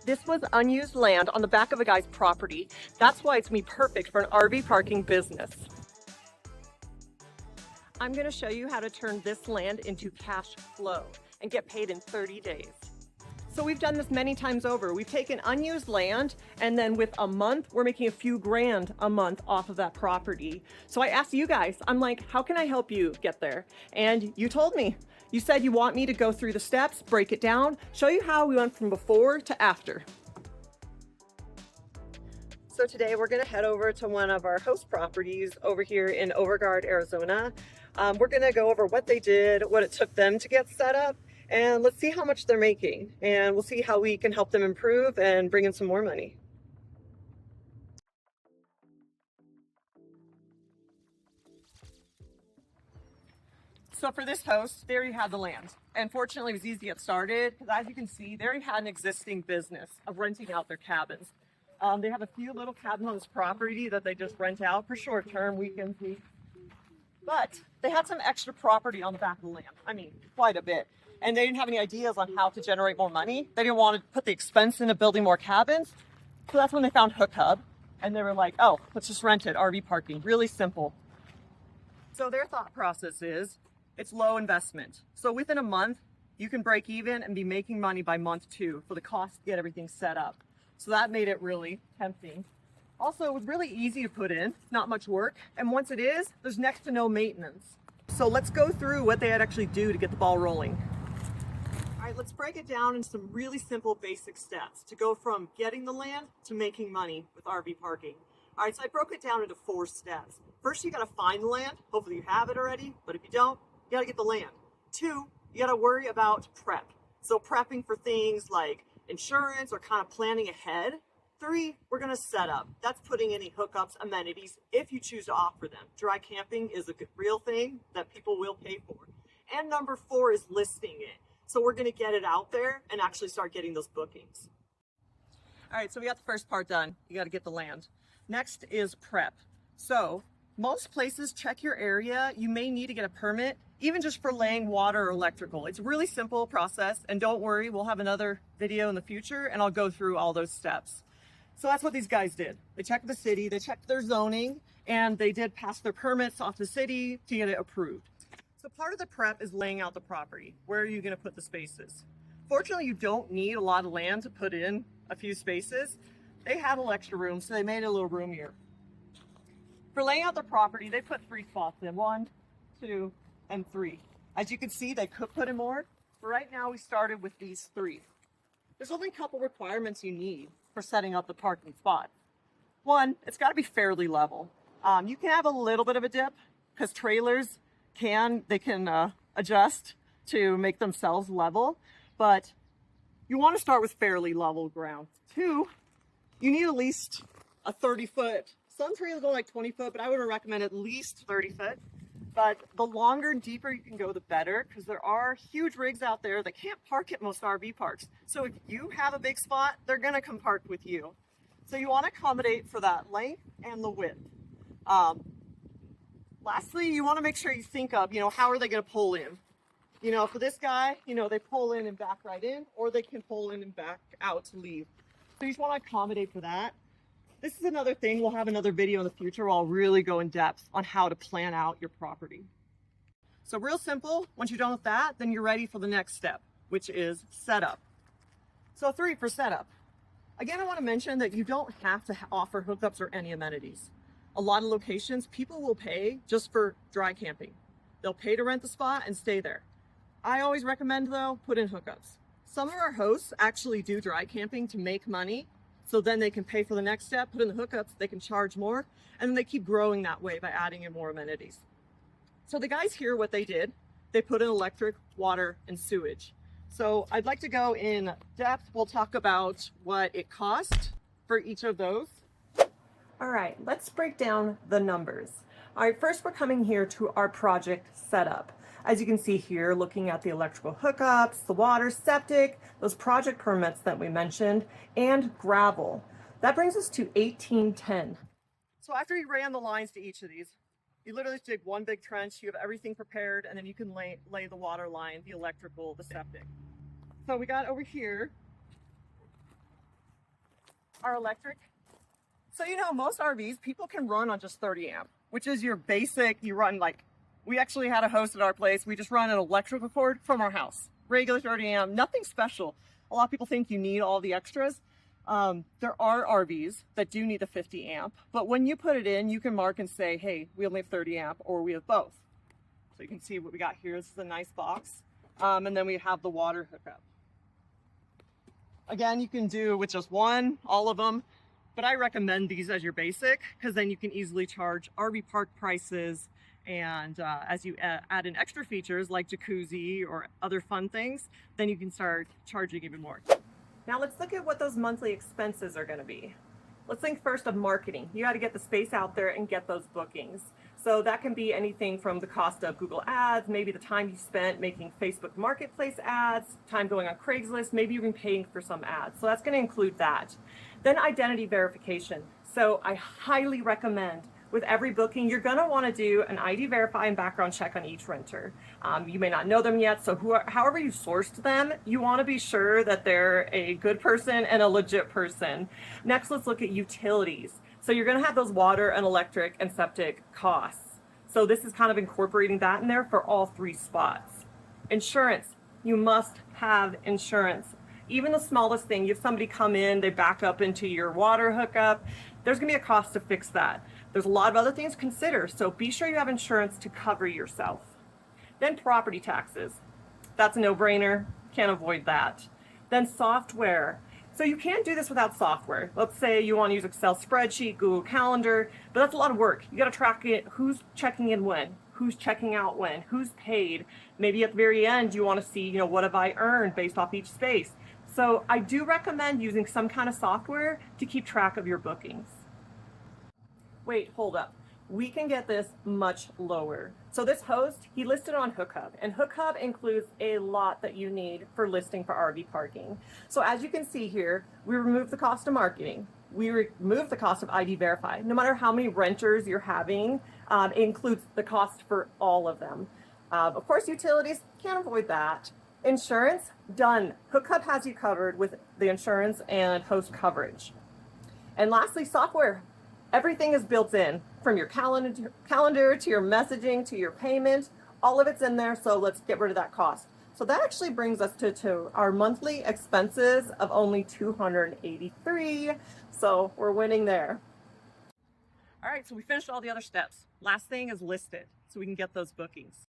This was unused land on the back of a guy's property. That's why it's gonna be perfect for an RV parking business. I'm gonna show you how to turn this land into cash flow and get paid in 30 days. So we've done this many times over. We've taken unused land, and then with a month, we're making a few grand a month off of that property. So I asked you guys, I'm like, how can I help you get there? And you told me. You said you want me to go through the steps, break it down, show you how we went from before to after. So today we're gonna head over to one of our host properties over here in Overgard, Arizona. We're gonna go over what they did, what it took them to get set up, and let's see how much they're making. And we'll see how we can help them improve and bring in some more money. So for this host, they already had the land. And fortunately, it was easy to get started because as you can see, they already had an existing business of renting out their cabins. They have a few little cabins on this property that they just rent out for short-term weekends. But they had some extra property on the back of the land. I mean, quite a bit. And they didn't have any ideas on how to generate more money. They didn't want to put the expense into building more cabins. So that's when they found Hookhub. And they were like, oh, let's just rent it, RV parking. Really simple. So their thought process is, it's low investment. So within a month, you can break even and be making money by month 2 for the cost to get everything set up. So that made it really tempting. Also, it was really easy to put in, not much work. And once it is, there's next to no maintenance. So let's go through what they had actually do to get the ball rolling. All right, let's break it down into some really simple basic steps to go from getting the land to making money with RV parking. All right, so I broke it down into 4 steps. First, you gotta find the land. Hopefully you have it already, but if you don't, you gotta get the land. 2, you gotta worry about prep. So prepping for things like insurance or kind of planning ahead. 3, we're gonna set up. That's putting any hookups, amenities, if you choose to offer them. Dry camping is a real thing that people will pay for. And number 4 is listing it. So we're gonna get it out there and actually start getting those bookings. All right, so we got the first part done. You gotta get the land. Next is prep. So most places check your area. You may need to get a permit, even just for laying water or electrical. It's a really simple process, and don't worry, we'll have another video in the future and I'll go through all those steps. So that's what these guys did. They checked the city, they checked their zoning, and they did pass their permits off the city to get it approved. So part of the prep is laying out the property. Where are you gonna put the spaces? Fortunately, you don't need a lot of land to put in a few spaces. They had a little extra room, so they made it a little roomier. For laying out the property, they put 3 spots in, 1, 2, and 3. As you can see, they could put in more, but right now we started with these 3. There's only a couple requirements you need for setting up the parking spot. 1, it's gotta be fairly level. You can have a little bit of a dip because trailers can adjust to make themselves level, but you wanna start with fairly level ground. 2, you need at least a 30-foot. Some trails go like 20 foot, but I would recommend at least 30 foot. But the longer and deeper you can go, the better, because there are huge rigs out there that can't park at most RV parks. So if you have a big spot, they're gonna come park with you. So you wanna accommodate for that length and the width. Lastly, you wanna make sure you think of, how are they gonna pull in? For this guy, they pull in and back right in, or they can pull in and back out to leave. So you just wanna accommodate for that. This is another thing, we'll have another video in the future where I'll really go in depth on how to plan out your property. So real simple, once you're done with that, then you're ready for the next step, which is setup. So 3 for setup. Again, I want to mention that you don't have to offer hookups or any amenities. A lot of locations, people will pay just for dry camping. They'll pay to rent the spot and stay there. I always recommend though, put in hookups. Some of our hosts actually do dry camping to make money. So then they can pay for the next step, put in the hookups, they can charge more, and then they keep growing that way by adding in more amenities. So the guys here, what they did, they put in electric, water, and sewage. So I'd like to go in depth. We'll talk about what it cost for each of those. All right, let's break down the numbers. All right, first we're coming here to our project setup. As you can see here, looking at the electrical hookups, the water, septic, those project permits that we mentioned, and gravel. That brings us to $1,810. So after you ran the lines to each of these, you literally dig one big trench, you have everything prepared, and then you can lay the water line, the electrical, the septic. So we got over here our electric. So, you know, most RVs, people can run on just 30 amp, which is your basic, you run like, we actually had a host at our place. We just run an electrical cord from our house, regular 30 amp, nothing special. A lot of people think you need all the extras. There are RVs that do need the 50 amp, but when you put it in, you can mark and say, hey, we only have 30 amp or we have both. So you can see what we got here. This is a nice box. And then we have the water hookup. Again, you can do with just one, all of them, but I recommend these as your basic because then you can easily charge RV park prices. And as you add in extra features like jacuzzi or other fun things, then you can start charging even more. Now let's look at what those monthly expenses are going to be. Let's think first of marketing. You got to get the space out there and get those bookings. So that can be anything from the cost of Google ads, maybe the time you spent making Facebook Marketplace ads, time going on Craigslist, maybe even paying for some ads. So that's going to include that. Then identity verification. So I highly recommend with every booking, you're going to want to do an ID verify and background check on each renter. You may not know them yet, so however you sourced them, you want to be sure that they're a good person and a legit person. Next, let's look at utilities. So you're going to have those water and electric and septic costs. So this is kind of incorporating that in there for all three spots. Insurance. You must have insurance. Even the smallest thing, you have somebody come in, they back up into your water hookup, there's going to be a cost to fix that. There's a lot of other things to consider, so be sure you have insurance to cover yourself. Then property taxes. That's a no-brainer. Can't avoid that. Then software. So you can't do this without software. Let's say you want to use Excel spreadsheet, Google Calendar, but that's a lot of work. You got to track it. Who's checking in when? Who's checking out when? Who's paid? Maybe at the very end you want to see, what have I earned based off each space. So I do recommend using some kind of software to keep track of your bookings. Wait, hold up. We can get this much lower. So this host, he listed on Hookhub, and Hookhub includes a lot that you need for listing for RV parking. So as you can see here, we remove the cost of marketing. We remove the cost of ID verify. No matter how many renters you're having, it includes the cost for all of them. Of course, utilities, can't avoid that. Insurance, done. Hookhub has you covered with the insurance and host coverage. And lastly, software. Everything is built in, from your calendar to your messaging to your payment. All of it's in there, so let's get rid of that cost. So that actually brings us to our monthly expenses of only $283. So we're winning there. All right, so we finished all the other steps. Last thing is listed, so we can get those bookings.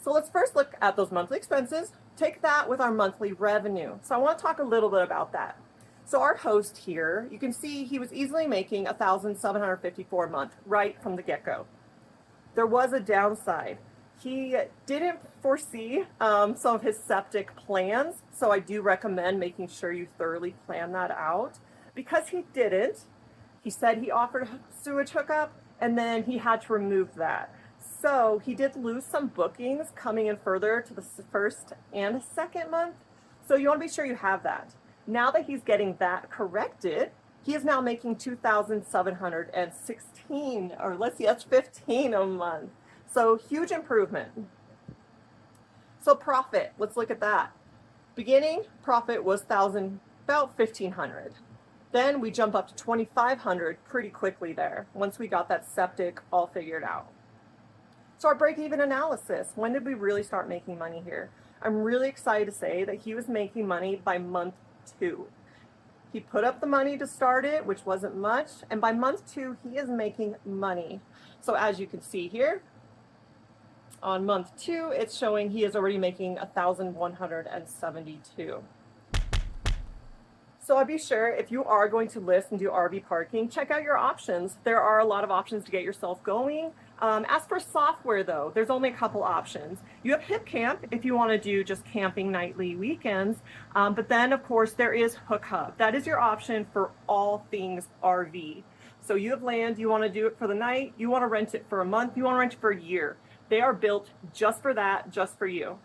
So let's first look at those monthly expenses, take that with our monthly revenue. So I want to talk a little bit about that. So our host here, you can see he was easily making $1,754 a month right from the get-go. There was a downside. He didn't foresee some of his septic plans, so I do recommend making sure you thoroughly plan that out. Because he didn't, he said he offered sewage hookup, and then he had to remove that. So he did lose some bookings coming in further to the first and second month. So you want to be sure you have that. Now that he's getting that corrected, he is now making $2,716, or let's see, that's $15 a month. So huge improvement. So profit, let's look at that. Beginning profit was about $1,500. Then we jump up to $2,500 pretty quickly there once we got that septic all figured out. So our break-even analysis, when did we really start making money here? I'm really excited to say that he was making money by month 2. He put up the money to start it, which wasn't much, and by month 2, he is making money. So as you can see here, on month 2, it's showing he is already making $1,172. So I'd be sure if you are going to list and do RV parking, check out your options. There are a lot of options to get yourself going. As for software though, there's only a couple options. You have HipCamp if you want to do just camping nightly weekends, but then of course there is Hookhub. That is your option for all things RV. So you have land, you want to do it for the night, you want to rent it for a month, you want to rent it for a year. They are built just for that, just for you.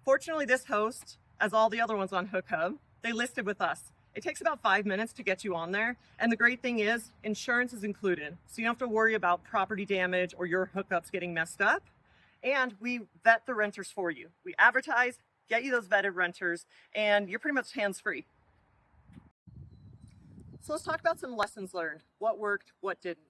Fortunately, this host, as all the other ones on Hookhub, they listed with us. It takes about 5 minutes to get you on there. And the great thing is insurance is included. So you don't have to worry about property damage or your hookups getting messed up. And we vet the renters for you. We advertise, get you those vetted renters, and you're pretty much hands-free. So let's talk about some lessons learned. What worked, what didn't.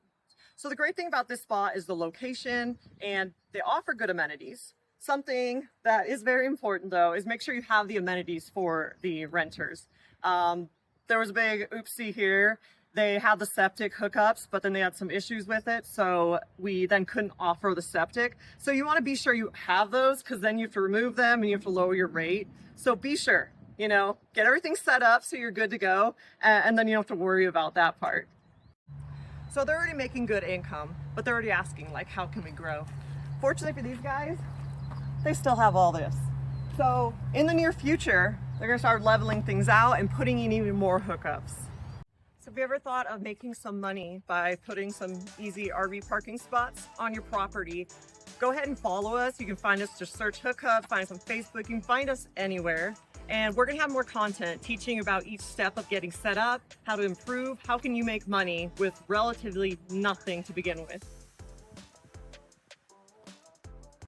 So the great thing about this spot is the location, and they offer good amenities. Something that is very important though is make sure you have the amenities for the renters. There was a big oopsie here. They had the septic hookups, but then they had some issues with it, so we then couldn't offer the septic. So you want to be sure you have those, because then you have to remove them and you have to lower your rate. So be sure, get everything set up so you're good to go, and then you don't have to worry about that part. So they're already making good income, but they're already asking, like, how can we grow? Fortunately for these guys, they still have all this. So in the near future, they're gonna start leveling things out and putting in even more hookups. So have you ever thought of making some money by putting some easy RV parking spots on your property? Go ahead and follow us. You can find us, just search Hookhub, find us on Facebook. You can find us anywhere. And we're gonna have more content teaching about each step of getting set up, how to improve, how can you make money with relatively nothing to begin with.